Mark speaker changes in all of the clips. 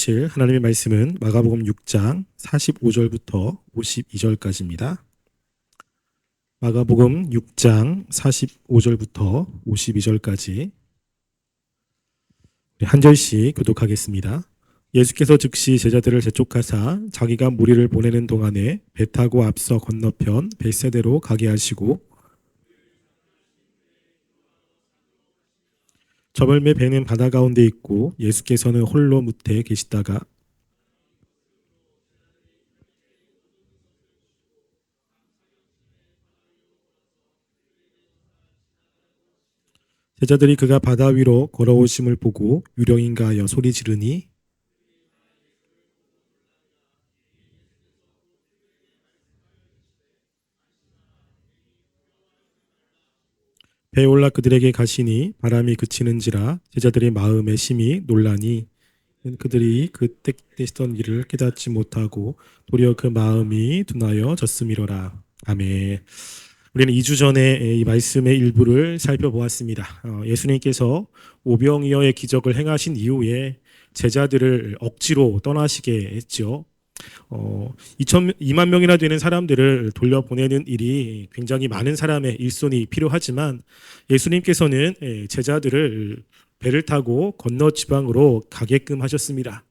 Speaker 1: 보실 하나님의 말씀은 마가복음 6장 45절부터 52절까지입니다. 마가복음 6장 45절부터 52절까지 한 절씩 교독하겠습니다. 예수께서 즉시 제자들을 재촉하사 자기가 무리를 보내는 동안에 배 타고 앞서 건너편 벳세다로 가게 하시고 저물매 배는 바다 가운데 있고 예수께서는 홀로 무태 계시다가 제자들이 그가 바다 위로 걸어오심을 보고 유령인가 하여 소리 지르니 배에 올라 그들에게 가시니 바람이 그치는지라 제자들의 마음에 심히 놀라니 그들이 그때 되시던 일을 깨닫지 못하고 도리어 그 마음이 둔하여 졌음이로라. 아멘. 우리는 2주 전에 이 말씀의 일부를 살펴보았습니다. 예수님께서 오병이어의 기적을 행하신 이후에 제자들을 억지로 떠나시게 했죠. 2만 명이나 되는 사람들을 돌려보내는 일이 굉장히 많은 사람의 일손이 필요하지만 예수님께서는 제자들을 배를 타고 건너 지방으로 가게끔 하셨습니다.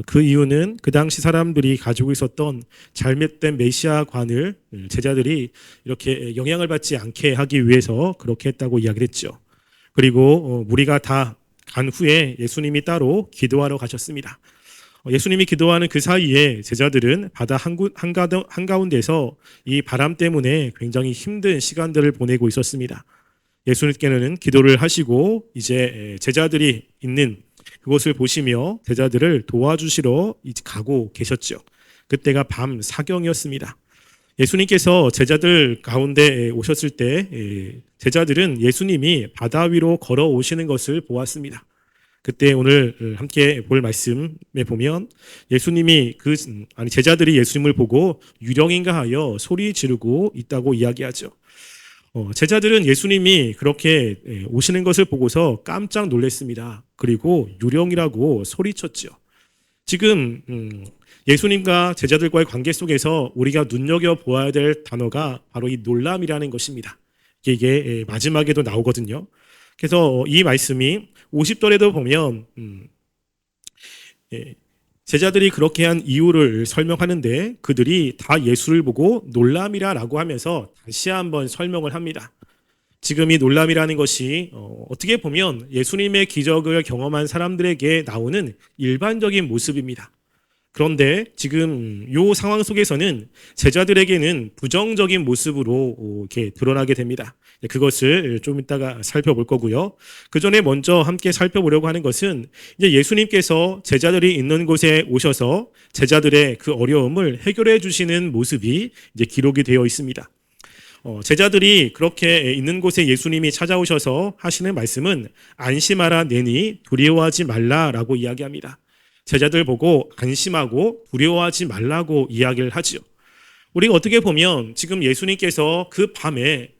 Speaker 1: 그 이유는 그 당시 사람들이 가지고 있었던 잘못된 메시아관을 제자들이 이렇게 영향을 받지 않게 하기 위해서 그렇게 했다고 이야기를 했죠. 그리고 무리가 다 간 후에 예수님이 따로 기도하러 가셨습니다. 예수님이 기도하는 그 사이에 제자들은 바다 한가운데서 이 바람 때문에 굉장히 힘든 시간들을 보내고 있었습니다. 예수님께는 기도를 하시고 이제 제자들이 있는 그곳을 보시며 제자들을 도와주시러 가고 계셨죠. 그때가 밤 사경이었습니다. 예수님께서 제자들 가운데 오셨을 때 제자들은 예수님이 바다 위로 걸어오시는 것을 보았습니다. 그때 오늘 함께 볼 말씀에 보면 예수님이 제자들이 예수님을 보고 유령인가 하여 소리 지르고 있다고 이야기하죠. 제자들은 예수님이 그렇게 오시는 것을 보고서 깜짝 놀랐습니다. 그리고 유령이라고 소리쳤죠. 지금 예수님과 제자들과의 관계 속에서 우리가 눈여겨보아야 될 단어가 바로 이 놀람이라는 것입니다. 이게 마지막에도 나오거든요. 그래서 이 말씀이 50절에도 보면 제자들이 그렇게 한 이유를 설명하는데 그들이 다 예수를 보고 놀람이라고 하면서 다시 한번 설명을 합니다. 지금 이 놀람이라는 것이 어떻게 보면 예수님의 기적을 경험한 사람들에게 나오는 일반적인 모습입니다. 그런데 지금 이 상황 속에서는 제자들에게는 부정적인 모습으로 이렇게 드러나게 됩니다. 그것을 좀 이따가 살펴볼 거고요. 그 전에 먼저 함께 살펴보려고 하는 것은 이제 예수님께서 제자들이 있는 곳에 오셔서 제자들의 그 어려움을 해결해 주시는 모습이 이제 기록이 되어 있습니다. 제자들이 그렇게 있는 곳에 예수님이 찾아오셔서 하시는 말씀은 안심하라 내니 두려워하지 말라라고 이야기합니다. 제자들 보고 안심하고 두려워하지 말라고 이야기를 하죠. 우리가 어떻게 보면 지금 예수님께서 그 밤에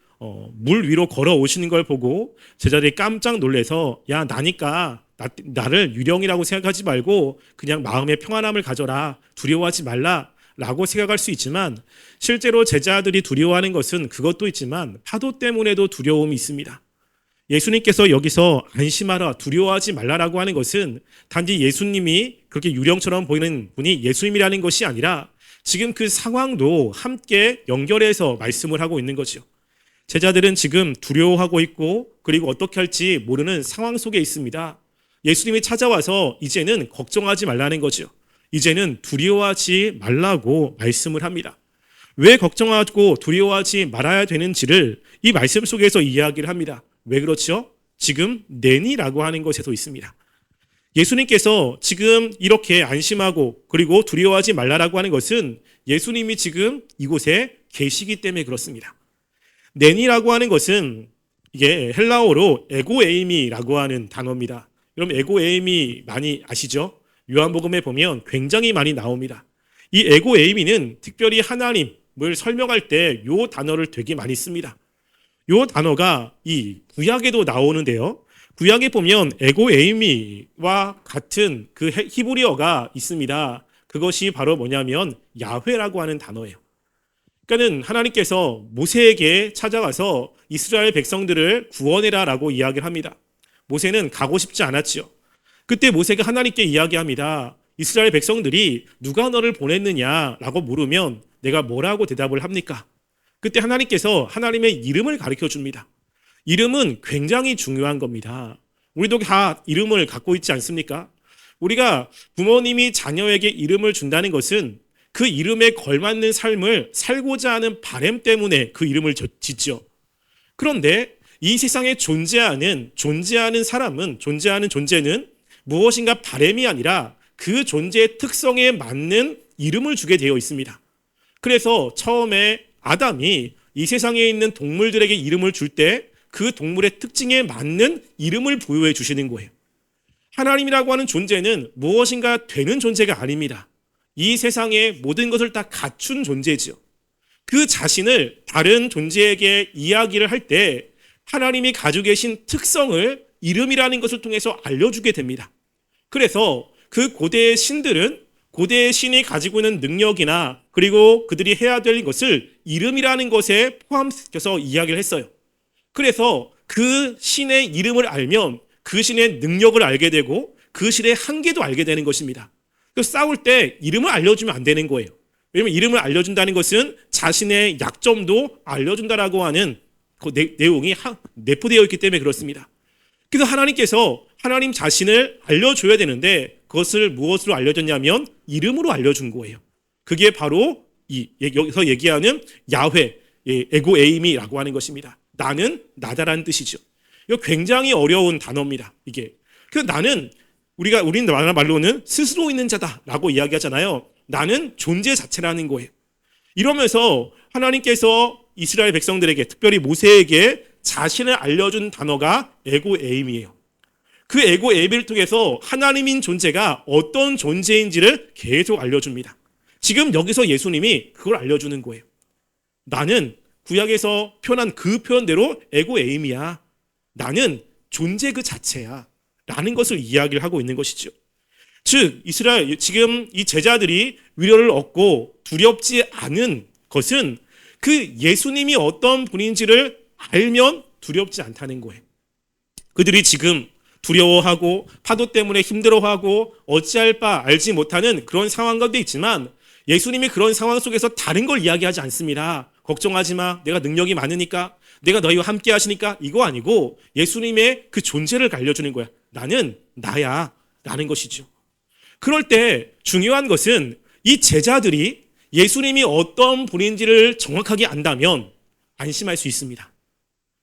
Speaker 1: 물 위로 걸어오시는 걸 보고 제자들이 깜짝 놀라서 야 나니까 나를 유령이라고 생각하지 말고 그냥 마음의 평안함을 가져라 두려워하지 말라 라고 생각할 수 있지만 실제로 제자들이 두려워하는 것은 그것도 있지만 파도 때문에도 두려움이 있습니다. 예수님께서 여기서 안심하라 두려워하지 말라라고 하는 것은 단지 예수님이 그렇게 유령처럼 보이는 분이 예수님이라는 것이 아니라 지금 그 상황도 함께 연결해서 말씀을 하고 있는 거죠. 제자들은 지금 두려워하고 있고 그리고 어떻게 할지 모르는 상황 속에 있습니다. 예수님이 찾아와서 이제는 걱정하지 말라는 거죠. 이제는 두려워하지 말라고 말씀을 합니다. 왜 걱정하고 두려워하지 말아야 되는지를 이 말씀 속에서 이야기를 합니다. 왜 그렇죠? 지금 내니라고 하는 것에서 있습니다. 예수님께서 지금 이렇게 안심하고 그리고 두려워하지 말라라고 하는 것은 예수님이 지금 이곳에 계시기 때문에 그렇습니다. 내니라고 하는 것은 이게 헬라어로 에고에이미라고 하는 단어입니다. 여러분 에고에이미 많이 아시죠? 요한복음에 보면 굉장히 많이 나옵니다. 이 에고에이미는 특별히 하나님을 설명할 때 이 단어를 되게 많이 씁니다. 이 단어가 이 구약에도 나오는데요. 구약에 보면 에고에이미와 같은 그 히브리어가 있습니다. 그것이 바로 뭐냐면 야훼라고 하는 단어예요. 그러니까는 하나님께서 모세에게 찾아와서 이스라엘 백성들을 구원해라라고 이야기를 합니다. 모세는 가고 싶지 않았지요. 그때 모세가 하나님께 이야기합니다. 이스라엘 백성들이 누가 너를 보냈느냐라고 물으면 내가 뭐라고 대답을 합니까? 그때 하나님께서 하나님의 이름을 가르쳐 줍니다. 이름은 굉장히 중요한 겁니다. 우리도 다 이름을 갖고 있지 않습니까? 우리가 부모님이 자녀에게 이름을 준다는 것은 그 이름에 걸맞는 삶을 살고자 하는 바람 때문에 그 이름을 짓죠. 그런데 이 세상에 존재하는 사람은, 존재하는 존재는 무엇인가 바람이 아니라 그 존재의 특성에 맞는 이름을 주게 되어 있습니다. 그래서 처음에 아담이 이 세상에 있는 동물들에게 이름을 줄 때 그 동물의 특징에 맞는 이름을 부여해 주시는 거예요. 하나님이라고 하는 존재는 무엇인가 되는 존재가 아닙니다. 이 세상의 모든 것을 다 갖춘 존재지요. 그 자신을 다른 존재에게 이야기를 할 때 하나님이 가지고 계신 특성을 이름이라는 것을 통해서 알려주게 됩니다. 그래서 그 고대의 신들은 고대의 신이 가지고 있는 능력이나 그리고 그들이 해야 될 것을 이름이라는 것에 포함시켜서 이야기를 했어요. 그래서 그 신의 이름을 알면 그 신의 능력을 알게 되고 그 신의 한계도 알게 되는 것입니다. 싸울 때 이름을 알려주면 안 되는 거예요. 왜냐하면 이름을 알려준다는 것은 자신의 약점도 알려준다라고 하는 그 내용이 내포되어 있기 때문에 그렇습니다. 그래서 하나님께서 하나님 자신을 알려줘야 되는데 그것을 무엇으로 알려줬냐면 이름으로 알려준 거예요. 그게 바로 여기서 얘기하는 야훼, 에고에이미라고 하는 것입니다. 나는 나다라는 뜻이죠. 이거 굉장히 어려운 단어입니다. 이게. 그 나는 우리는 말로는 스스로 있는 자다라고 이야기하잖아요. 나는 존재 자체라는 거예요. 이러면서 하나님께서 이스라엘 백성들에게 특별히 모세에게 자신을 알려준 단어가 에고에임이에요. 그 에고에임을 통해서 하나님인 존재가 어떤 존재인지를 계속 알려줍니다. 지금 여기서 예수님이 그걸 알려주는 거예요. 나는 구약에서 표현한 그 표현대로 에고에임이야. 나는 존재 그 자체야. 라는 것을 이야기를 하고 있는 것이죠. 즉 이스라엘 지금 이 제자들이 위로를 얻고 두렵지 않은 것은 그 예수님이 어떤 분인지를 알면 두렵지 않다는 거예요. 그들이 지금 두려워하고 파도 때문에 힘들어하고 어찌할 바 알지 못하는 그런 상황 가운데 있지만 예수님이 그런 상황 속에서 다른 걸 이야기하지 않습니다. 걱정하지 마. 내가 능력이 많으니까. 내가 너희와 함께 하시니까. 이거 아니고 예수님의 그 존재를 알려주는 거야. 나는 나야. 라는 것이죠. 그럴 때 중요한 것은 이 제자들이 예수님이 어떤 분인지를 정확하게 안다면 안심할 수 있습니다.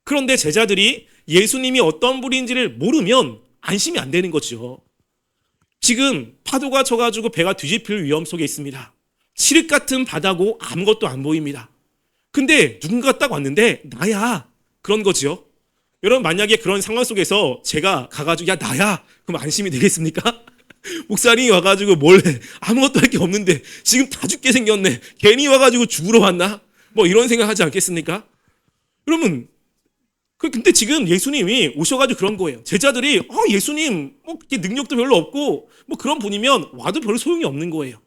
Speaker 1: 그런데 제자들이 예수님이 어떤 분인지를 모르면 안심이 안 되는 거죠. 지금 파도가 쳐가지고 배가 뒤집힐 위험 속에 있습니다. 칠흑 같은 바다고 아무것도 안 보입니다. 근데 누군가 딱 왔는데 나야. 그런 거죠. 여러분 만약에 그런 상황 속에서 제가 가가지고 야 나야. 그럼 안심이 되겠습니까? 목사님이 와가지고 뭘 해. 아무것도 할 게 없는데 지금 다 죽게 생겼네. 괜히 와가지고 죽으러 왔나? 뭐 이런 생각 하지 않겠습니까? 여러분 근데 지금 예수님이 오셔가지고 그런 거예요. 제자들이 예수님 뭐 능력도 별로 없고 뭐 그런 분이면 와도 별로 소용이 없는 거예요.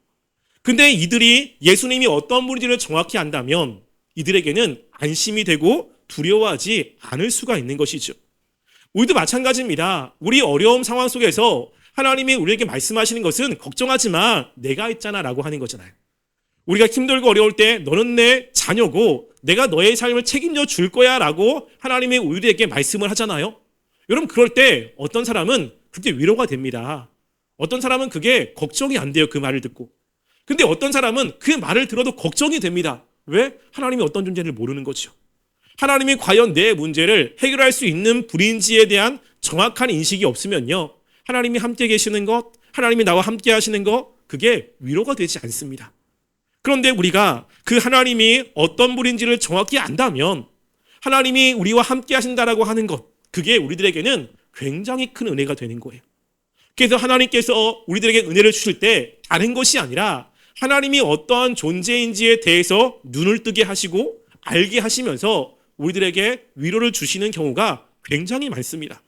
Speaker 1: 근데 이들이 예수님이 어떤 분인지를 정확히 안다면 이들에게는 안심이 되고 두려워하지 않을 수가 있는 것이죠. 우리도 마찬가지입니다. 우리 어려움 상황 속에서 하나님이 우리에게 말씀하시는 것은 걱정하지 마. 내가 있잖아 라고 하는 거잖아요. 우리가 힘들고 어려울 때 너는 내 자녀고 내가 너의 삶을 책임져 줄 거야 라고 하나님이 우리에게 말씀을 하잖아요. 여러분 그럴 때 어떤 사람은 그게 위로가 됩니다. 어떤 사람은 그게 걱정이 안 돼요. 그 말을 듣고. 근데 어떤 사람은 그 말을 들어도 걱정이 됩니다. 왜? 하나님이 어떤 존재를 모르는 거죠. 하나님이 과연 내 문제를 해결할 수 있는 분인지에 대한 정확한 인식이 없으면요. 하나님이 함께 계시는 것, 하나님이 나와 함께 하시는 것, 그게 위로가 되지 않습니다. 그런데 우리가 그 하나님이 어떤 분인지를 정확히 안다면 하나님이 우리와 함께 하신다라고 하는 것, 그게 우리들에게는 굉장히 큰 은혜가 되는 거예요. 그래서 하나님께서 우리들에게 은혜를 주실 때 다른 것이 아니라 하나님이 어떠한 존재인지에 대해서 눈을 뜨게 하시고 알게 하시면서 우리들에게 위로를 주시는 경우가 굉장히 많습니다.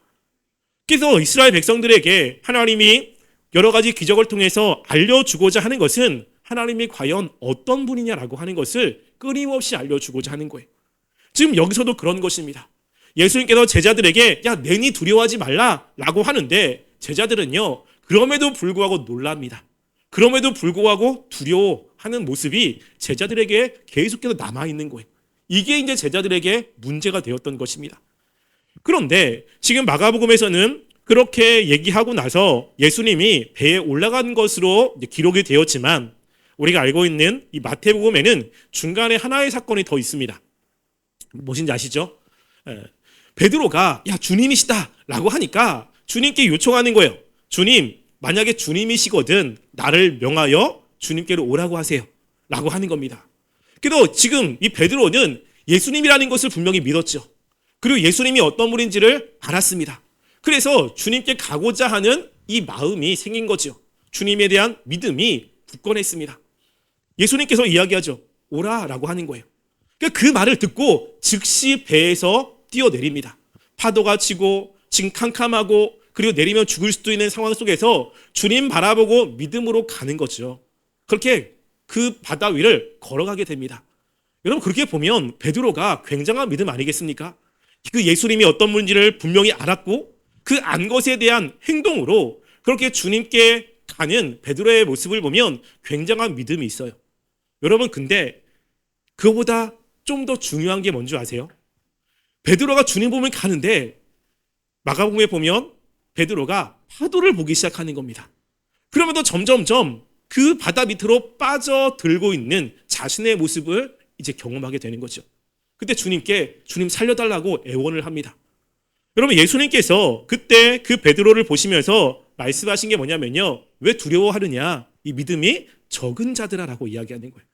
Speaker 1: 그래서 이스라엘 백성들에게 하나님이 여러 가지 기적을 통해서 알려주고자 하는 것은 하나님이 과연 어떤 분이냐라고 하는 것을 끊임없이 알려주고자 하는 거예요. 지금 여기서도 그런 것입니다. 예수님께서 제자들에게 야, 내니 두려워하지 말라라고 하는데 제자들은요, 그럼에도 불구하고 놀랍니다. 그럼에도 불구하고 두려워하는 모습이 제자들에게 계속해서 남아있는 거예요. 이게 이제 제자들에게 문제가 되었던 것입니다. 그런데 지금 마가복음에서는 그렇게 얘기하고 나서 예수님이 배에 올라간 것으로 기록이 되었지만 우리가 알고 있는 이 마태복음에는 중간에 하나의 사건이 더 있습니다. 무엇인지 아시죠? 베드로가 야, 주님이시다 라고 하니까 주님께 요청하는 거예요. 주님, 만약에 주님이시거든 나를 명하여 주님께로 오라고 하세요 라고 하는 겁니다. 그래도 지금 이 베드로는 예수님이라는 것을 분명히 믿었죠. 그리고 예수님이 어떤 분인지를 알았습니다. 그래서 주님께 가고자 하는 이 마음이 생긴 거죠. 주님에 대한 믿음이 굳건했습니다. 예수님께서 이야기하죠. 오라라고 하는 거예요. 그 말을 듣고 즉시 배에서 뛰어내립니다. 파도가 치고 지금 캄캄하고 그리고 내리면 죽을 수도 있는 상황 속에서 주님 바라보고 믿음으로 가는 거죠. 그렇게 그 바다 위를 걸어가게 됩니다. 여러분, 그렇게 보면 베드로가 굉장한 믿음 아니겠습니까? 그 예수님이 어떤 분인지를 분명히 알았고 그 안 것에 대한 행동으로 그렇게 주님께 가는 베드로의 모습을 보면 굉장한 믿음이 있어요. 여러분, 근데 그거보다 좀 더 중요한 게 뭔지 아세요? 베드로가 주님 보면 가는데 마가복음에 보면 베드로가 파도를 보기 시작하는 겁니다. 그러면서 점점점 그 바다 밑으로 빠져들고 있는 자신의 모습을 이제 경험하게 되는 거죠. 그때 주님께 주님 살려달라고 애원을 합니다. 여러분, 예수님께서 그때 그 베드로를 보시면서 말씀하신 게 뭐냐면요. 왜 두려워하느냐? 이 믿음이 적은 자들아라고 이야기하는 거예요.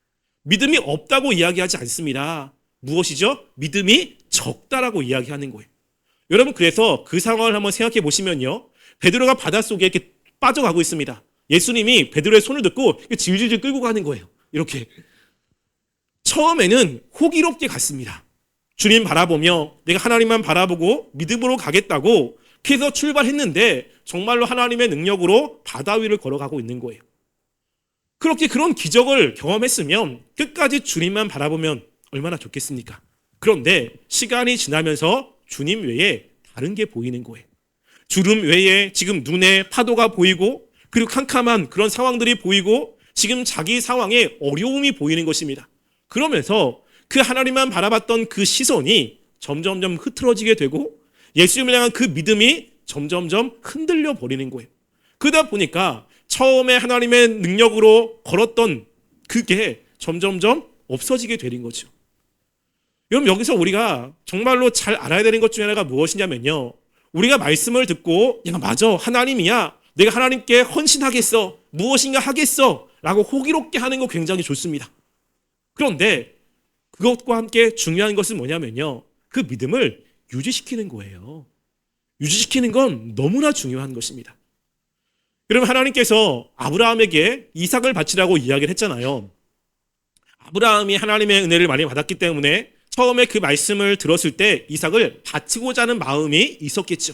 Speaker 1: 믿음이 없다고 이야기하지 않습니다. 무엇이죠? 믿음이 적다라고 이야기하는 거예요. 여러분, 그래서 그 상황을 한번 생각해 보시면요. 베드로가 바닷속에 이렇게 빠져가고 있습니다. 예수님이 베드로의 손을 듣고 질질질 끌고 가는 거예요. 이렇게. 처음에는 호기롭게 갔습니다. 주님 바라보며 내가 하나님만 바라보고 믿음으로 가겠다고 그래서 출발했는데 정말로 하나님의 능력으로 바다 위를 걸어가고 있는 거예요. 그렇게 그런 기적을 경험했으면 끝까지 주님만 바라보면 얼마나 좋겠습니까? 그런데 시간이 지나면서 주님 외에 다른 게 보이는 거예요. 주름 외에 지금 눈에 파도가 보이고 그리고 캄캄한 그런 상황들이 보이고 지금 자기 상황에 어려움이 보이는 것입니다. 그러면서 그 하나님만 바라봤던 그 시선이 점점점 흐트러지게 되고 예수님을 향한 그 믿음이 점점점 흔들려 버리는 거예요. 그러다 보니까 처음에 하나님의 능력으로 걸었던 그게 점점점 없어지게 되는 거죠. 여러분, 여기서 우리가 정말로 잘 알아야 되는 것 중에 하나가 무엇이냐면요. 우리가 말씀을 듣고 야, 맞아, 하나님이야, 내가 하나님께 헌신하겠어, 무엇인가 하겠어 라고 호기롭게 하는 거 굉장히 좋습니다. 그런데 그것과 함께 중요한 것은 뭐냐면요. 그 믿음을 유지시키는 거예요. 유지시키는 건 너무나 중요한 것입니다. 여러분, 하나님께서 아브라함에게 이삭을 바치라고 이야기를 했잖아요. 아브라함이 하나님의 은혜를 많이 받았기 때문에 처음에 그 말씀을 들었을 때 이삭을 바치고자 하는 마음이 있었겠죠.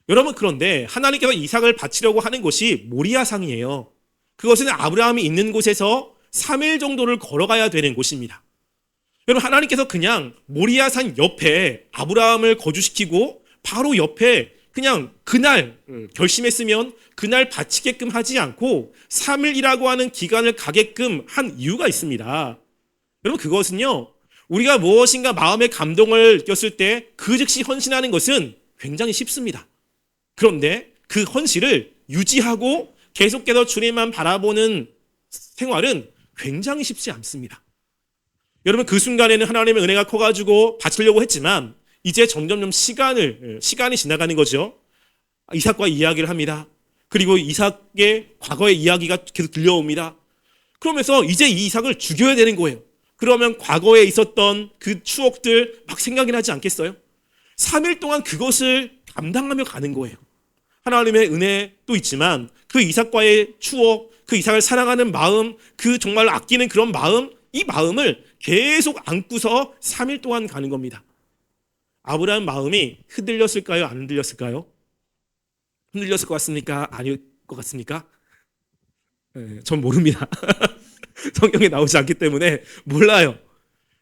Speaker 1: 여러분, 그런데 하나님께서 이삭을 바치려고 하는 곳이 모리아산이에요. 그것은 아브라함이 있는 곳에서 3일 정도를 걸어가야 되는 곳입니다. 여러분, 하나님께서 그냥 모리아산 옆에 아브라함을 거주시키고 바로 옆에 그냥 그날 결심했으면 그날 바치게끔 하지 않고 3일이라고 하는 기간을 가게끔 한 이유가 있습니다. 여러분, 그것은요, 우리가 무엇인가 마음의 감동을 느꼈을 때 그 즉시 헌신하는 것은 굉장히 쉽습니다. 그런데 그 헌신을 유지하고 계속해서 주님만 바라보는 생활은 굉장히 쉽지 않습니다. 여러분, 그 순간에는 하나님의 은혜가 커가지고 바치려고 했지만 이제 점점점 시간이 지나가는 거죠. 이삭과 이야기를 합니다. 그리고 이삭의 과거의 이야기가 계속 들려옵니다. 그러면서 이제 이 이삭을 죽여야 되는 거예요. 그러면 과거에 있었던 그 추억들 막 생각이 나지 않겠어요? 3일 동안 그것을 감당하며 가는 거예요. 하나님의 은혜도 있지만 그 이삭과의 추억, 그 이삭을 사랑하는 마음, 그 정말 아끼는 그런 마음, 이 마음을 계속 안고서 3일 동안 가는 겁니다. 아브라함 마음이 흔들렸을까요? 안 흔들렸을까요? 흔들렸을 것 같습니까? 아닐 것 같습니까? 전 모릅니다. 성경에 나오지 않기 때문에 몰라요.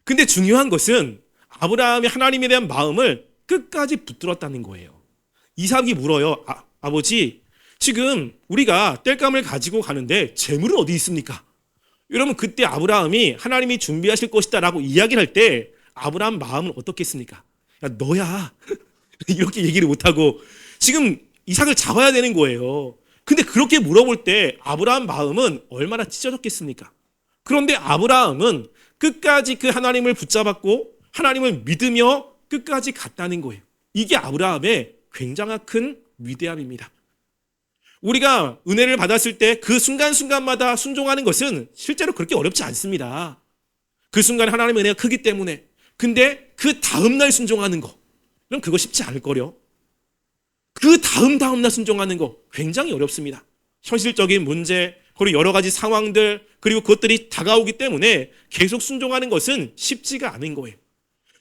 Speaker 1: 근데 중요한 것은 아브라함이 하나님에 대한 마음을 끝까지 붙들었다는 거예요. 이삭이 물어요. 아버지, 지금 우리가 땔감을 가지고 가는데 재물은 어디 있습니까? 여러분, 그때 아브라함이 하나님이 준비하실 것이다 라고 이야기를 할 때 아브라함 마음은 어떻겠습니까? 야, 너야. 이렇게 얘기를 못하고 지금 이삭을 잡아야 되는 거예요. 근데 그렇게 물어볼 때 아브라함 마음은 얼마나 찢어졌겠습니까? 그런데 아브라함은 끝까지 그 하나님을 붙잡았고 하나님을 믿으며 끝까지 갔다는 거예요. 이게 아브라함의 굉장한 큰 위대함입니다. 우리가 은혜를 받았을 때 그 순간순간마다 순종하는 것은 실제로 그렇게 어렵지 않습니다. 그 순간 하나님의 은혜가 크기 때문에. 근데 그 다음날 순종하는 거, 그럼 그거 쉽지 않을 거요. 그 다음날 순종하는 거 굉장히 어렵습니다. 현실적인 문제, 그리고 여러 가지 상황들, 그리고 그것들이 다가오기 때문에 계속 순종하는 것은 쉽지가 않은 거예요.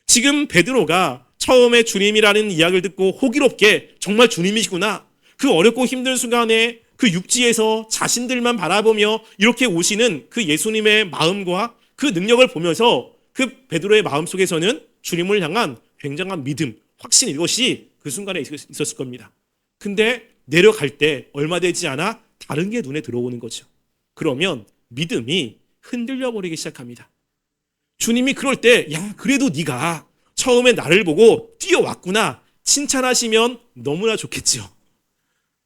Speaker 1: 지금 베드로가 처음에 주님이라는 이야기를 듣고 호기롭게 정말 주님이시구나, 그 어렵고 힘든 순간에 그 육지에서 자신들만 바라보며 이렇게 오시는 그 예수님의 마음과 그 능력을 보면서 그 베드로의 마음속에서는 주님을 향한 굉장한 믿음, 확신, 이것이 그 순간에 있었을 겁니다. 근데 내려갈 때 얼마 되지 않아 다른 게 눈에 들어오는 거죠. 그러면 믿음이 흔들려 버리기 시작합니다. 주님이 그럴 때, 야, 그래도 네가 처음에 나를 보고 뛰어왔구나 칭찬하시면 너무나 좋겠죠.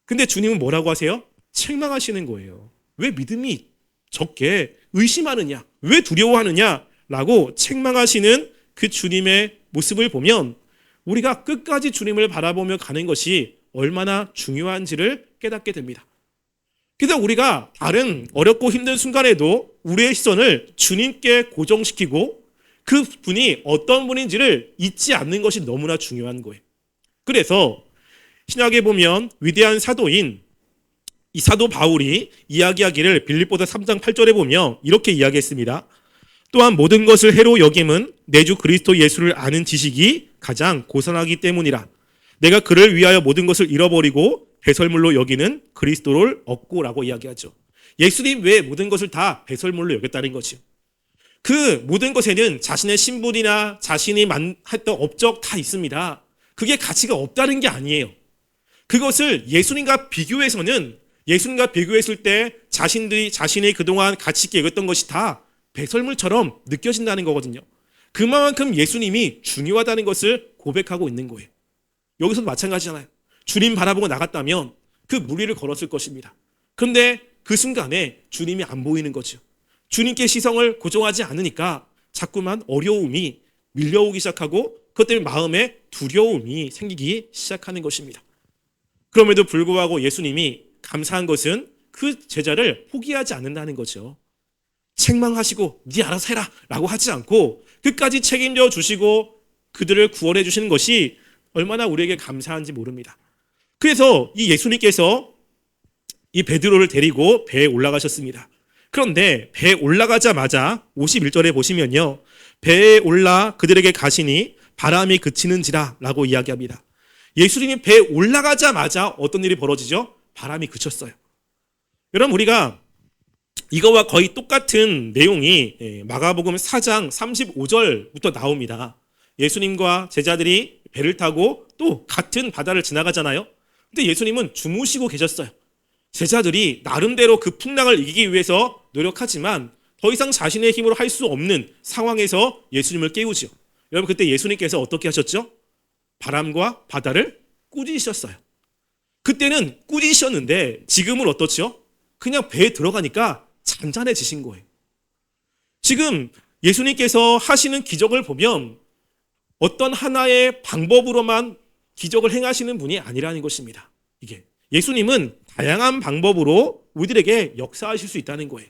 Speaker 1: 근데 주님은 뭐라고 하세요? 책망하시는 거예요. 왜 믿음이 적게 의심하느냐? 왜 두려워하느냐? 라고 책망하시는 그 주님의 모습을 보면 우리가 끝까지 주님을 바라보며 가는 것이 얼마나 중요한지를 깨닫게 됩니다. 그래서 우리가 다른 어렵고 힘든 순간에도 우리의 시선을 주님께 고정시키고 그 분이 어떤 분인지를 잊지 않는 것이 너무나 중요한 거예요. 그래서 신약에 보면 위대한 사도인 이 사도 바울이 이야기하기를 빌립보서 3장 8절에 보면 이렇게 이야기했습니다. 또한 모든 것을 해로 여김은 내 주 그리스도 예수를 아는 지식이 가장 고상하기 때문이라. 내가 그를 위하여 모든 것을 잃어버리고 배설물로 여기는 그리스도를 얻고라고 이야기하죠. 예수님 외에 모든 것을 다 배설물로 여겼다는 거죠. 그 모든 것에는 자신의 신분이나 자신이 했던 업적 다 있습니다. 그게 가치가 없다는 게 아니에요. 그것을 예수님과 비교했을 때 자신의 그동안 가치 있게 여겼던 것이 다 배설물처럼 느껴진다는 거거든요. 그만큼 예수님이 중요하다는 것을 고백하고 있는 거예요. 여기서도 마찬가지잖아요. 주님 바라보고 나갔다면 그 무리를 걸었을 것입니다. 그런데 그 순간에 주님이 안 보이는 거죠. 주님께 시선을 고정하지 않으니까 자꾸만 어려움이 밀려오기 시작하고 그것 때문에 마음에 두려움이 생기기 시작하는 것입니다. 그럼에도 불구하고 예수님이 감사한 것은 그 제자를 포기하지 않는다는 거죠. 책망하시고 네 알아서 해라 라고 하지 않고 끝까지 책임져 주시고 그들을 구원해 주시는 것이 얼마나 우리에게 감사한지 모릅니다. 그래서 이 예수님께서 이 베드로를 데리고 배에 올라가셨습니다. 그런데 배에 올라가자마자 51절에 보시면요, 배에 올라 그들에게 가시니 바람이 그치는지라 라고 이야기합니다. 예수님이 배에 올라가자마자 어떤 일이 벌어지죠? 바람이 그쳤어요. 여러분, 우리가 이거와 거의 똑같은 내용이 마가복음 4장 35절부터 나옵니다. 예수님과 제자들이 배를 타고 또 같은 바다를 지나가잖아요. 근데 예수님은 주무시고 계셨어요. 제자들이 나름대로 그 풍랑을 이기기 위해서 노력하지만 더 이상 자신의 힘으로 할 수 없는 상황에서 예수님을 깨우죠. 여러분, 그때 예수님께서 어떻게 하셨죠? 바람과 바다를 꾸짖으셨어요. 그때는 꾸짖으셨는데 지금은 어떻죠? 그냥 배에 들어가니까 잔잔해지신 거예요. 지금 예수님께서 하시는 기적을 보면 어떤 하나의 방법으로만 기적을 행하시는 분이 아니라는 것입니다. 이게 예수님은 다양한 방법으로 우리들에게 역사하실 수 있다는 거예요.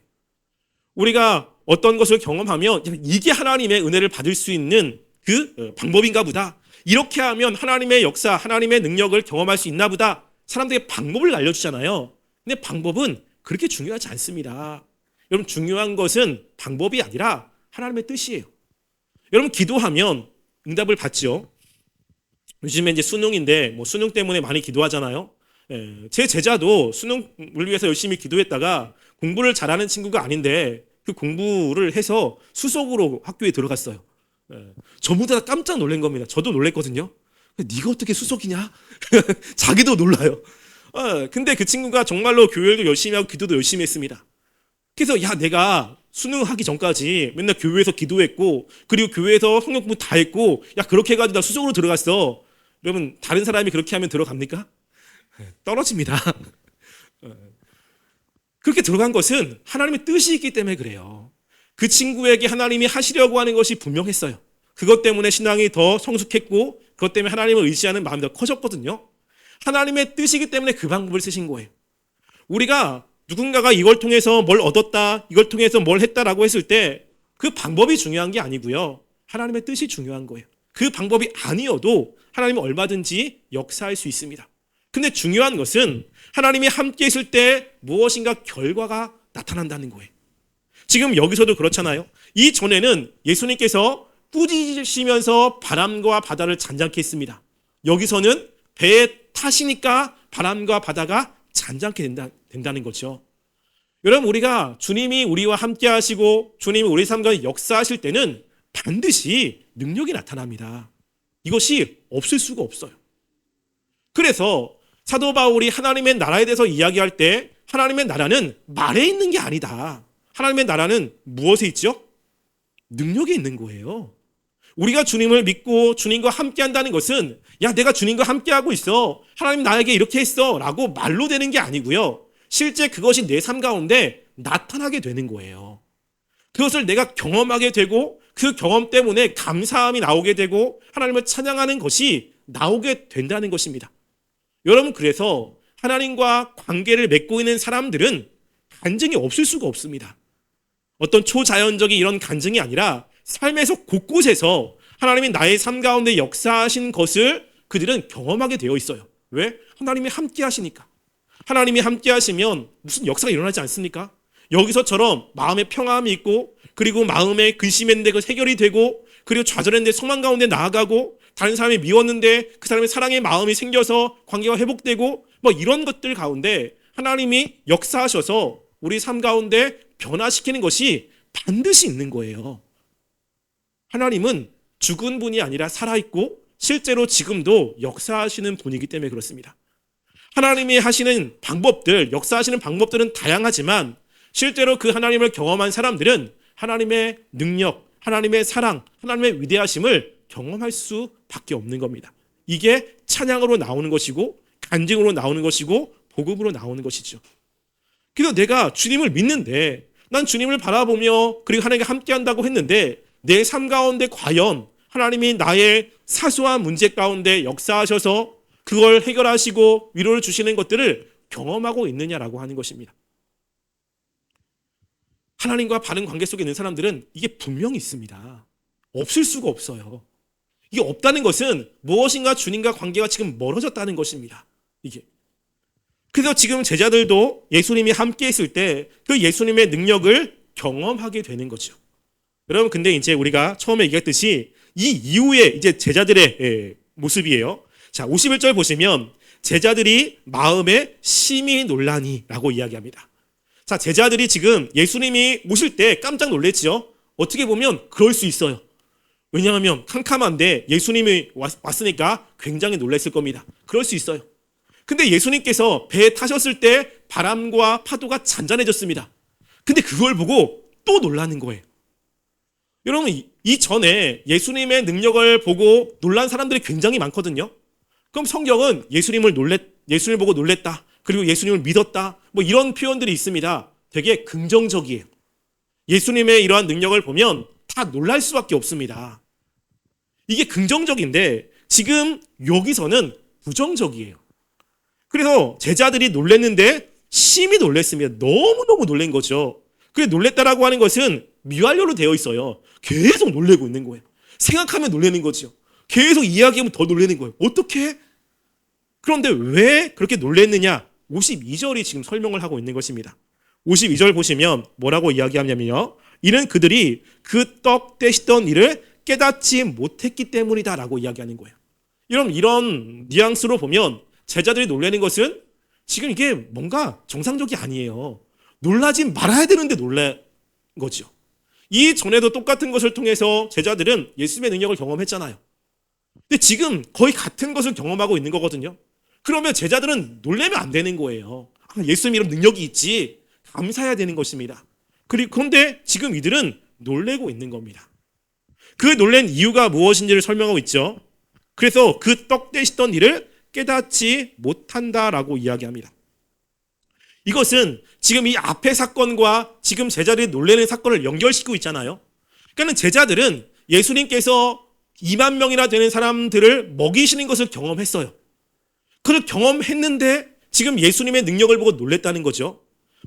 Speaker 1: 우리가 어떤 것을 경험하면 이게 하나님의 은혜를 받을 수 있는 그 방법인가 보다. 이렇게 하면 하나님의 역사, 하나님의 능력을 경험할 수 있나 보다. 사람들에게 방법을 알려주잖아요. 근데 방법은 그렇게 중요하지 않습니다. 여러분, 중요한 것은 방법이 아니라 하나님의 뜻이에요. 여러분, 기도하면 응답을 받죠. 요즘에 이제 수능인데 수능 때문에 많이 기도하잖아요. 제 제자도 수능을 위해서 열심히 기도했다가 공부를 잘하는 친구가 아닌데 그 공부를 해서 수석으로 학교에 들어갔어요. 전부 다 깜짝 놀란 겁니다. 저도 놀랬거든요. 네가 어떻게 수석이냐? 자기도 놀라요. 근데 그 친구가 정말로 교회도 열심히 하고 기도도 열심히 했습니다. 그래서 내가 수능하기 전까지 맨날 교회에서 기도했고 그리고 교회에서 성경 공부 다 했고 그렇게 해가지고 나 수석으로 들어갔어. 여러분 다른 사람이 그렇게 하면 들어갑니까? 떨어집니다. 그렇게 들어간 것은 하나님의 뜻이 있기 때문에 그래요. 그 친구에게 하나님이 하시려고 하는 것이 분명했어요. 그것 때문에 신앙이 더 성숙했고 그것 때문에 하나님을 의지하는 마음이 더 커졌거든요. 하나님의 뜻이기 때문에 그 방법을 쓰신 거예요. 우리가 누군가가 이걸 통해서 뭘 얻었다, 이걸 통해서 뭘 했다라고 했을 때 그 방법이 중요한 게 아니고요. 하나님의 뜻이 중요한 거예요. 그 방법이 아니어도 하나님은 얼마든지 역사할 수 있습니다. 근데 중요한 것은 하나님이 함께 있을 때 무엇인가 결과가 나타난다는 거예요. 지금 여기서도 그렇잖아요. 이전에는 예수님께서 꾸짖으시면서 바람과 바다를 잔잔케 했습니다. 여기서는 배에 타시니까 바람과 바다가 잔잔케 된다는 거죠. 여러분 우리가 주님이 우리와 함께 하시고 주님이 우리 삶 가운데 역사하실 때는 반드시 능력이 나타납니다. 이것이 없을 수가 없어요. 그래서 사도 바울이 하나님의 나라에 대해서 이야기할 때 하나님의 나라는 말에 있는 게 아니다. 하나님의 나라는 무엇에 있죠? 능력에 있는 거예요. 우리가 주님을 믿고 주님과 함께 한다는 것은 내가 주님과 함께 하고 있어. 하나님 나에게 이렇게 했어. 라고 말로 되는 게 아니고요. 실제 그것이 내 삶 가운데 나타나게 되는 거예요. 그것을 내가 경험하게 되고 그 경험 때문에 감사함이 나오게 되고 하나님을 찬양하는 것이 나오게 된다는 것입니다. 여러분 그래서 하나님과 관계를 맺고 있는 사람들은 간증이 없을 수가 없습니다. 어떤 초자연적인 이런 간증이 아니라 삶에서 곳곳에서 하나님이 나의 삶 가운데 역사하신 것을 그들은 경험하게 되어 있어요. 왜? 하나님이 함께 하시니까. 하나님이 함께 하시면 무슨 역사가 일어나지 않습니까? 여기서처럼 마음에 평안함이 있고 그리고 마음에 근심했는데 그 해결이 되고 그리고 좌절했는데 소망 가운데 나아가고 다른 사람이 미웠는데 그 사람의 사랑의 마음이 생겨서 관계가 회복되고 이런 것들 가운데 하나님이 역사하셔서 우리 삶 가운데 변화시키는 것이 반드시 있는 거예요. 하나님은 죽은 분이 아니라 살아있고 실제로 지금도 역사하시는 분이기 때문에 그렇습니다. 하나님이 하시는 방법들, 역사하시는 방법들은 다양하지만 실제로 그 하나님을 경험한 사람들은 하나님의 능력, 하나님의 사랑, 하나님의 위대하심을 경험할 수밖에 없는 겁니다. 이게 찬양으로 나오는 것이고 간증으로 나오는 것이고 복음으로 나오는 것이죠. 그래서 내가 주님을 믿는데 난 주님을 바라보며 그리고 하나님과 함께한다고 했는데 내 삶 가운데 과연 하나님이 나의 사소한 문제 가운데 역사하셔서 그걸 해결하시고 위로를 주시는 것들을 경험하고 있느냐라고 하는 것입니다. 하나님과 바른 관계 속에 있는 사람들은 이게 분명히 있습니다. 없을 수가 없어요. 이게 없다는 것은 무엇인가 주님과 관계가 지금 멀어졌다는 것입니다. 이게. 그래서 지금 제자들도 예수님이 함께 있을 때 그 예수님의 능력을 경험하게 되는 거죠. 여러분 근데 이제 우리가 처음에 얘기했듯이 이 이후에 이제 제자들의 모습이에요. 자, 51절 보시면 제자들이 마음에 심히 놀라니라고 이야기합니다. 자, 제자들이 지금 예수님이 오실 때 깜짝 놀랬죠. 어떻게 보면 그럴 수 있어요. 왜냐하면 캄캄한데 예수님이 왔으니까 굉장히 놀랐을 겁니다. 그럴 수 있어요. 근데 예수님께서 배에 타셨을 때 바람과 파도가 잔잔해졌습니다. 근데 그걸 보고 또 놀라는 거예요. 여러분 이전에 예수님의 능력을 보고 놀란 사람들이 굉장히 많거든요. 그럼 성경은 예수님을 보고 놀랬다. 그리고 예수님을 믿었다. 이런 표현들이 있습니다. 되게 긍정적이에요. 예수님의 이러한 능력을 보면 다 놀랄 수밖에 없습니다. 이게 긍정적인데 지금 여기서는 부정적이에요. 그래서 제자들이 놀랬는데 심히 놀랬습니다. 너무너무 놀란 거죠. 그래 놀랬다라고 하는 것은 미완료로 되어 있어요. 계속 놀래고 있는 거예요. 생각하면 놀라는 거죠. 계속 이야기하면 더 놀라는 거예요. 어떻게? 그런데 왜 그렇게 놀랬느냐? 52절이 지금 설명을 하고 있는 것입니다. 52절 보시면 뭐라고 이야기하냐면요. 이는 그들이 그 떡 떼시던 일을 깨닫지 못했기 때문이다 라고 이야기하는 거예요. 이런 뉘앙스로 보면 제자들이 놀라는 것은 지금 이게 뭔가 정상적이 아니에요. 놀라지 말아야 되는데 놀란 거죠. 이 전에도 똑같은 것을 통해서 제자들은 예수님의 능력을 경험했잖아요. 근데 지금 거의 같은 것을 경험하고 있는 거거든요. 그러면 제자들은 놀라면 안 되는 거예요. 예수님 이런 능력이 있지. 감사해야 되는 것입니다. 그런데 지금 이들은 놀래고 있는 겁니다. 그 놀란 이유가 무엇인지를 설명하고 있죠. 그래서 그 떡 되시던 일을 깨닫지 못한다라고 이야기합니다. 이것은 지금 이 앞의 사건과 지금 제자들이 놀라는 사건을 연결시키고 있잖아요. 그러니까 제자들은 예수님께서 2만 명이나 되는 사람들을 먹이시는 것을 경험했어요. 그걸 경험했는데 지금 예수님의 능력을 보고 놀랬다는 거죠.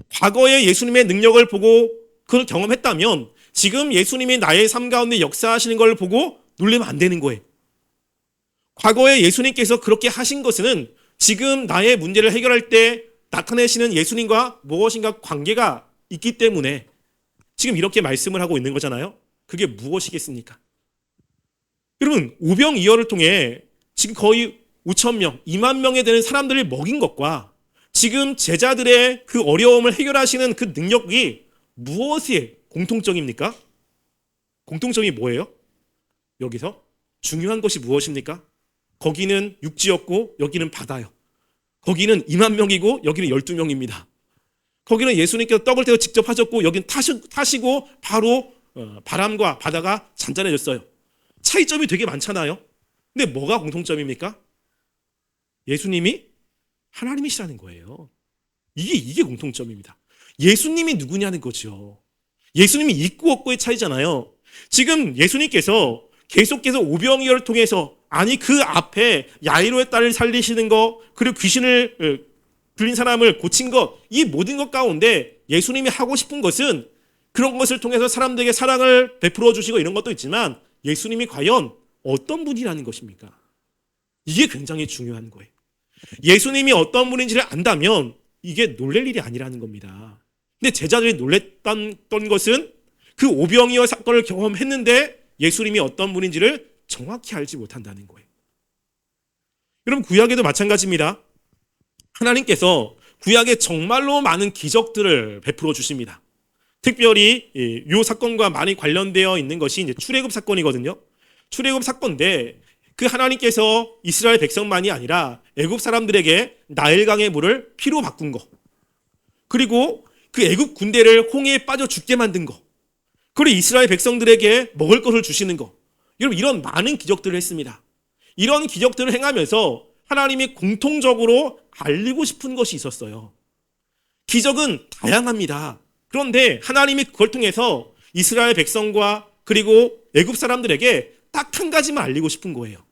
Speaker 1: 과거에 예수님의 능력을 보고 그걸 경험했다면 지금 예수님이 나의 삶 가운데 역사하시는 걸 보고 놀라면 안 되는 거예요. 과거에 예수님께서 그렇게 하신 것은 지금 나의 문제를 해결할 때 나타내시는 예수님과 무엇인가 관계가 있기 때문에 지금 이렇게 말씀을 하고 있는 거잖아요. 그게 무엇이겠습니까? 여러분, 오병이어를 통해 지금 거의 5천 명, 2만 명에 되는 사람들을 먹인 것과 지금 제자들의 그 어려움을 해결하시는 그 능력이 무엇이 공통점입니까? 공통점이 뭐예요? 여기서 중요한 것이 무엇입니까? 거기는 육지였고 여기는 바다요. 거기는 2만 명이고 여기는 12명입니다. 거기는 예수님께서 떡을 떼어 직접 하셨고 여기는 타시고 바로 바람과 바다가 잔잔해졌어요. 차이점이 되게 많잖아요. 근데 뭐가 공통점입니까? 예수님이 하나님이시라는 거예요. 이게 공통점입니다. 예수님이 누구냐는 거죠. 예수님이 있고 없고의 차이잖아요. 지금 예수님께서 계속해서 오병이어를 통해서 아니 그 앞에 야이로의 딸을 살리시는 거 그리고 귀신을 들린 사람을 고친 것 이 모든 것 가운데 예수님이 하고 싶은 것은 그런 것을 통해서 사람들에게 사랑을 베풀어 주시고 이런 것도 있지만 예수님이 과연 어떤 분이라는 것입니까? 이게 굉장히 중요한 거예요. 예수님이 어떤 분인지를 안다면 이게 놀랄 일이 아니라는 겁니다. 근데 제자들이 놀랬던 것은 그 오병이어 사건을 경험했는데 예수님이 어떤 분인지를 정확히 알지 못한다는 거예요. 여러분, 구약에도 마찬가지입니다. 하나님께서 구약에 정말로 많은 기적들을 베풀어 주십니다. 특별히 이 사건과 많이 관련되어 있는 것이 이제 출애굽 사건이거든요. 출애굽 사건인데 그 하나님께서 이스라엘 백성만이 아니라 애굽 사람들에게 나일강의 물을 피로 바꾼 거, 그리고 그 애굽 군대를 홍해에 빠져 죽게 만든 거, 그리고 이스라엘 백성들에게 먹을 것을 주시는 거. 여러분, 이런 많은 기적들을 했습니다. 이런 기적들을 행하면서 하나님이 공통적으로 알리고 싶은 것이 있었어요. 기적은 다양합니다. 그런데 하나님이 그걸 통해서 이스라엘 백성과 그리고 애굽 사람들에게 딱 한 가지만 알리고 싶은 거예요.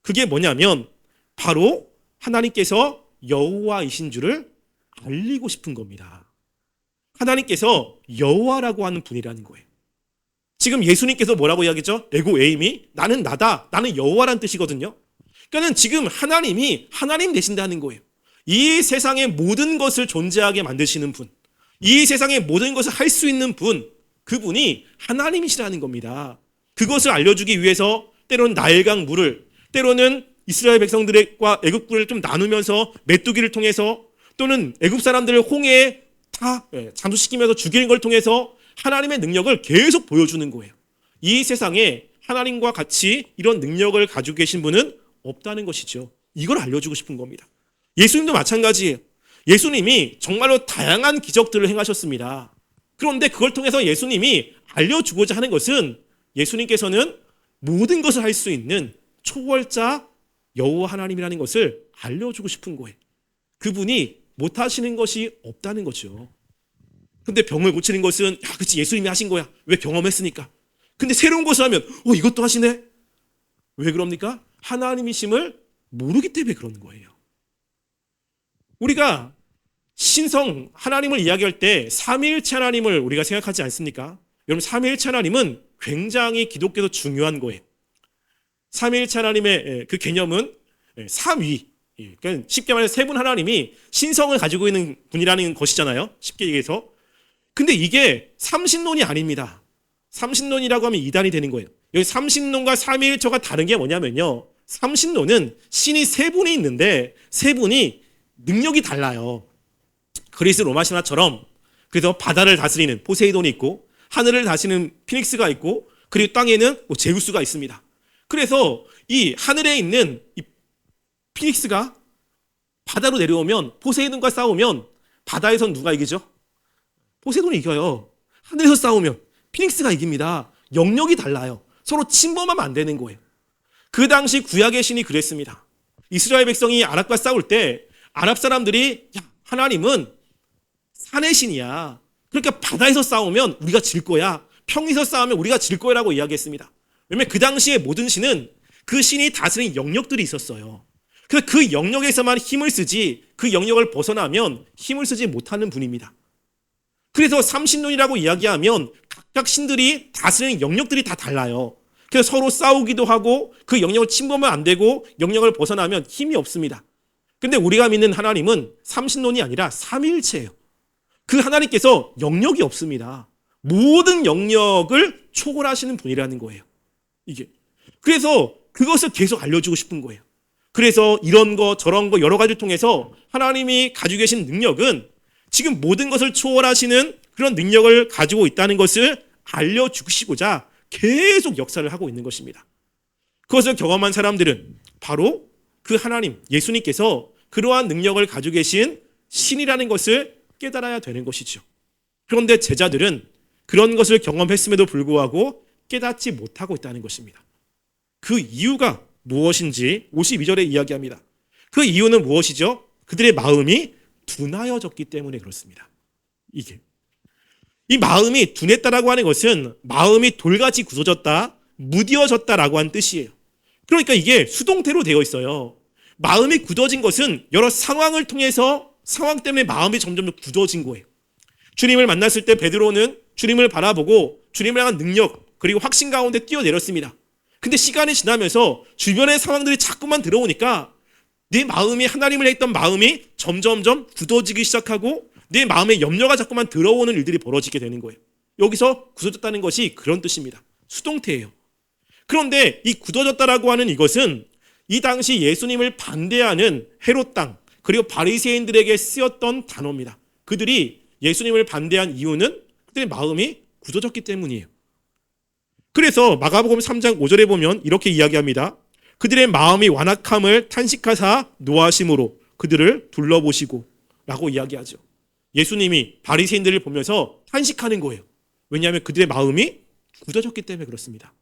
Speaker 1: 그게 뭐냐면 바로 하나님께서 여호와이신 줄을 알리고 싶은 겁니다. 하나님께서 여호와라고 하는 분이라는 거예요. 지금 예수님께서 뭐라고 이야기했죠? 에고 에임이 나는 나다, 나는 여호와라는 뜻이거든요. 그러니까 지금 하나님이 하나님 되신다는 거예요. 이 세상의 모든 것을 존재하게 만드시는 분, 이 세상의 모든 것을 할 수 있는 분, 그분이 하나님이시라는 겁니다. 그것을 알려주기 위해서 때로는 나일강 물을, 때로는 이스라엘 백성들과 애굽군을 좀 나누면서 메뚜기를 통해서, 또는 애굽 사람들을 홍해에 다 잠수시키면서 죽이는 걸 통해서 하나님의 능력을 계속 보여주는 거예요. 이 세상에 하나님과 같이 이런 능력을 가지고 계신 분은 없다는 것이죠. 이걸 알려주고 싶은 겁니다. 예수님도 마찬가지예요. 예수님이 정말로 다양한 기적들을 행하셨습니다. 그런데 그걸 통해서 예수님이 알려주고자 하는 것은 예수님께서는 모든 것을 할 수 있는 초월자 여호와 하나님이라는 것을 알려주고 싶은 거예요. 그분이 못하시는 것이 없다는 거죠. 근데 병을 고치는 것은 그치 예수님이 하신 거야. 왜 경험했으니까. 근데 새로운 것을 하면 이것도 하시네. 왜 그럽니까? 하나님이심을 모르기 때문에 그러는 거예요. 우리가 신성 하나님을 이야기할 때 삼위일체 하나님을 우리가 생각하지 않습니까? 여러분, 삼위일체 하나님은 굉장히 기독교에서 중요한 거예요. 삼위일체 하나님의 그 개념은 삼위, 그러니까 쉽게 말해서 세 분 하나님이 신성을 가지고 있는 분이라는 것이잖아요. 쉽게 얘기해서. 근데 이게 삼신론이 아닙니다. 삼신론이라고 하면 이단이 되는 거예요. 여기 삼신론과 삼위일체가 다른 게 뭐냐면요. 삼신론은 신이 세 분이 있는데 세 분이 능력이 달라요. 그리스 로마 신화처럼 그래서 바다를 다스리는 포세이돈이 있고 하늘을 다스리는 피닉스가 있고 그리고 땅에는 제우스가 있습니다. 그래서 이 하늘에 있는 이 피닉스가 바다로 내려오면 포세이돈과 싸우면 바다에선 누가 이기죠? 포세이돈이 이겨요. 하늘에서 싸우면 피닉스가 이깁니다. 영역이 달라요. 서로 침범하면 안 되는 거예요. 그 당시 구약의 신이 그랬습니다. 이스라엘 백성이 아랍과 싸울 때 아랍 사람들이 하나님은 산의 신이야. 그러니까 바다에서 싸우면 우리가 질 거야. 평에서 싸우면 우리가 질 거라고 이야기했습니다. 왜냐하면 그 당시에 모든 신은 그 신이 다스린 영역들이 있었어요. 그래서 그 영역에서만 힘을 쓰지 그 영역을 벗어나면 힘을 쓰지 못하는 분입니다. 그래서 삼신론이라고 이야기하면 각각 신들이 다스리는 영역들이 다 달라요. 그래서 서로 싸우기도 하고 그 영역을 침범하면 안 되고 영역을 벗어나면 힘이 없습니다. 근데 우리가 믿는 하나님은 삼신론이 아니라 삼위일체예요. 그 하나님께서 영역이 없습니다. 모든 영역을 초월하시는 분이라는 거예요. 이게. 그래서 그것을 계속 알려주고 싶은 거예요. 그래서 이런 거 저런 거 여러 가지를 통해서 하나님이 가지고 계신 능력은 지금 모든 것을 초월하시는 그런 능력을 가지고 있다는 것을 알려주시고자 계속 역사를 하고 있는 것입니다. 그것을 경험한 사람들은 바로 그 하나님, 예수님께서 그러한 능력을 가지고 계신 신이라는 것을 깨달아야 되는 것이죠. 그런데 제자들은 그런 것을 경험했음에도 불구하고 깨닫지 못하고 있다는 것입니다. 그 이유가 무엇인지 52절에 이야기합니다. 그 이유는 무엇이죠? 그들의 마음이 둔하여졌기 때문에 그렇습니다. 이 마음이 둔했다라고 하는 것은 마음이 돌같이 굳어졌다, 무뎌졌다라고 하는 뜻이에요. 그러니까 이게 수동태로 되어 있어요. 마음이 굳어진 것은 여러 상황을 통해서 상황 때문에 마음이 점점 굳어진 거예요. 주님을 만났을 때 베드로는 주님을 바라보고 주님을 향한 능력 그리고 확신 가운데 뛰어내렸습니다. 근데 시간이 지나면서 주변의 상황들이 자꾸만 들어오니까 내 마음이 하나님을 했던 마음이 점점점 굳어지기 시작하고 내 마음에 염려가 자꾸만 들어오는 일들이 벌어지게 되는 거예요. 여기서 굳어졌다는 것이 그런 뜻입니다. 수동태예요. 그런데 이 굳어졌다라고 하는 이것은 이 당시 예수님을 반대하는 헤롯 땅 그리고 바리새인들에게 쓰였던 단어입니다. 그들이 예수님을 반대한 이유는 그들의 마음이 굳어졌기 때문이에요. 그래서 마가복음 3장 5절에 보면 이렇게 이야기합니다. 그들의 마음이 완악함을 탄식하사 노하심으로 그들을 둘러보시고 라고 이야기하죠. 예수님이 바리새인들을 보면서 탄식하는 거예요. 왜냐하면 그들의 마음이 굳어졌기 때문에 그렇습니다.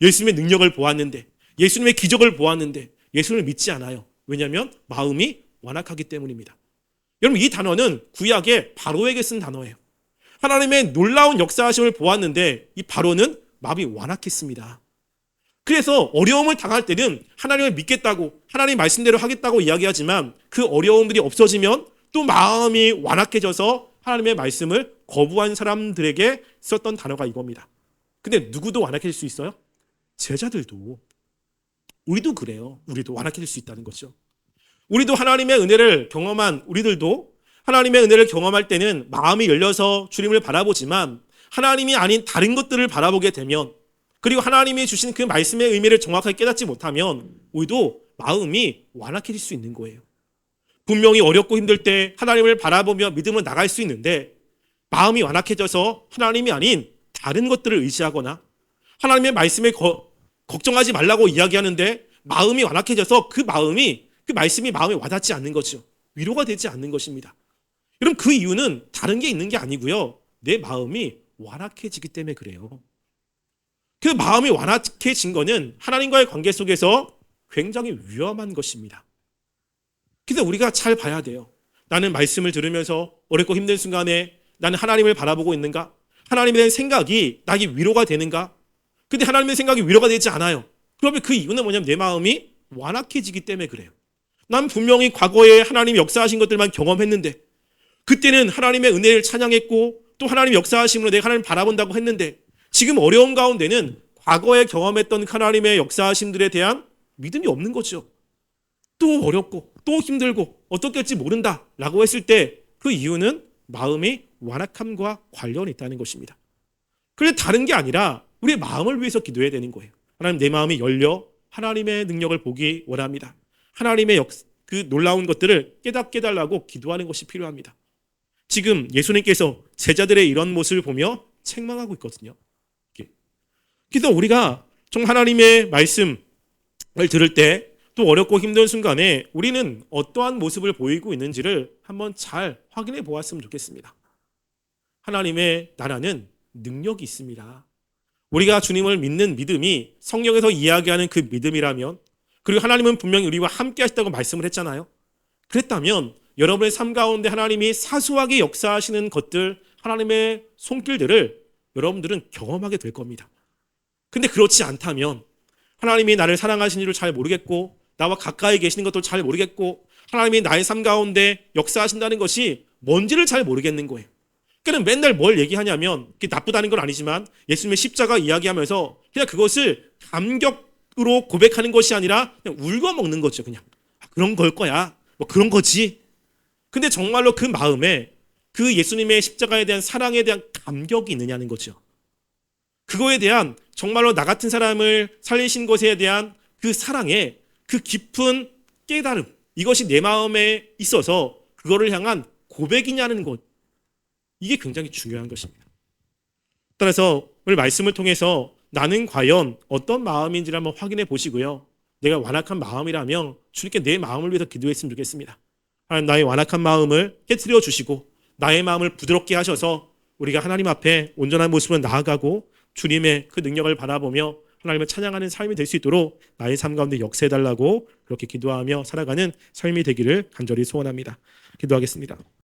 Speaker 1: 예수님의 능력을 보았는데 예수님의 기적을 보았는데 예수님을 믿지 않아요. 왜냐하면 마음이 완악하기 때문입니다. 여러분 이 단어는 구약의 바로에게 쓴 단어예요. 하나님의 놀라운 역사하심을 보았는데 이 바로는 마음이 완악했습니다. 그래서 어려움을 당할 때는 하나님을 믿겠다고 하나님 말씀대로 하겠다고 이야기하지만 그 어려움들이 없어지면 또 마음이 완악해져서 하나님의 말씀을 거부한 사람들에게 썼던 단어가 이겁니다. 근데 누구도 완악해질 수 있어요? 제자들도. 우리도 그래요. 우리도 완악해질 수 있다는 거죠. 우리도 하나님의 은혜를 경험한 우리들도 하나님의 은혜를 경험할 때는 마음이 열려서 주님을 바라보지만 하나님이 아닌 다른 것들을 바라보게 되면 그리고 하나님이 주신 그 말씀의 의미를 정확하게 깨닫지 못하면 우리도 마음이 완악해질 수 있는 거예요. 분명히 어렵고 힘들 때 하나님을 바라보며 믿음으로 나갈 수 있는데 마음이 완악해져서 하나님이 아닌 다른 것들을 의지하거나 하나님의 말씀에 걱정하지 말라고 이야기하는데 마음이 완악해져서 그 말씀이 마음에 와닿지 않는 거죠. 위로가 되지 않는 것입니다. 여러분 그 이유는 다른 게 있는 게 아니고요. 내 마음이 완악해지기 때문에 그래요. 그 마음이 완악해진 거는 하나님과의 관계 속에서 굉장히 위험한 것입니다. 그래서 우리가 잘 봐야 돼요. 나는 말씀을 들으면서 어렵고 힘든 순간에 나는 하나님을 바라보고 있는가? 하나님에 대한 생각이 나에게 위로가 되는가? 근데 하나님의 생각이 위로가 되지 않아요. 그러면 그 이유는 뭐냐면 내 마음이 완악해지기 때문에 그래요. 난 분명히 과거에 하나님이 역사하신 것들만 경험했는데 그때는 하나님의 은혜를 찬양했고 또 하나님 역사하심으로 내가 하나님을 바라본다고 했는데 지금 어려운 가운데는 과거에 경험했던 하나님의 역사하심들에 대한 믿음이 없는 거죠. 또 어렵고 또 힘들고 어떻게 할지 모른다 라고 했을 때 그 이유는 마음이 완악함과 관련이 있다는 것입니다. 그런데 다른 게 아니라 우리의 마음을 위해서 기도해야 되는 거예요. 하나님 내 마음이 열려 하나님의 능력을 보기 원합니다. 하나님의 그 놀라운 것들을 깨닫게 해달라고 기도하는 것이 필요합니다. 지금 예수님께서 제자들의 이런 모습을 보며 책망하고 있거든요. 그래서 우리가 좀 하나님의 말씀을 들을 때 또 어렵고 힘든 순간에 우리는 어떠한 모습을 보이고 있는지를 한번 잘 확인해 보았으면 좋겠습니다. 하나님의 나라는 능력이 있습니다. 우리가 주님을 믿는 믿음이 성경에서 이야기하는 그 믿음이라면, 그리고 하나님은 분명히 우리와 함께 하시다고 말씀을 했잖아요. 그랬다면 여러분의 삶 가운데 하나님이 사소하게 역사하시는 것들, 하나님의 손길들을 여러분들은 경험하게 될 겁니다. 근데 그렇지 않다면 하나님이 나를 사랑하시는 줄 잘 모르겠고, 나와 가까이 계시는 것도 잘 모르겠고, 하나님이 나의 삶 가운데 역사하신다는 것이 뭔지를 잘 모르겠는 거예요. 그냥 맨날 뭘 얘기하냐면, 그게 나쁘다는 건 아니지만 예수님의 십자가 이야기하면서 그냥 그것을 감격으로 고백하는 것이 아니라 그냥 울고 먹는 거죠. 그냥 그런 걸 거야, 뭐 그런 거지. 근데 정말로 그 마음에 그 예수님의 십자가에 대한 사랑에 대한 감격이 있느냐는 거죠. 그거에 대한 정말로 나 같은 사람을 살리신 것에 대한 그 사랑에 그 깊은 깨달음, 이것이 내 마음에 있어서 그거를 향한 고백이냐는 것, 이게 굉장히 중요한 것입니다. 따라서 오늘 말씀을 통해서 나는 과연 어떤 마음인지를 한번 확인해 보시고요. 내가 완악한 마음이라면 주님께 내 마음을 위해서 기도했으면 좋겠습니다. 하나님, 나의 완악한 마음을 깨트려 주시고 나의 마음을 부드럽게 하셔서 우리가 하나님 앞에 온전한 모습으로 나아가고 주님의 그 능력을 바라보며 하나님을 찬양하는 삶이 될 수 있도록 나의 삶 가운데 역사해달라고 그렇게 기도하며 살아가는 삶이 되기를 간절히 소원합니다. 기도하겠습니다.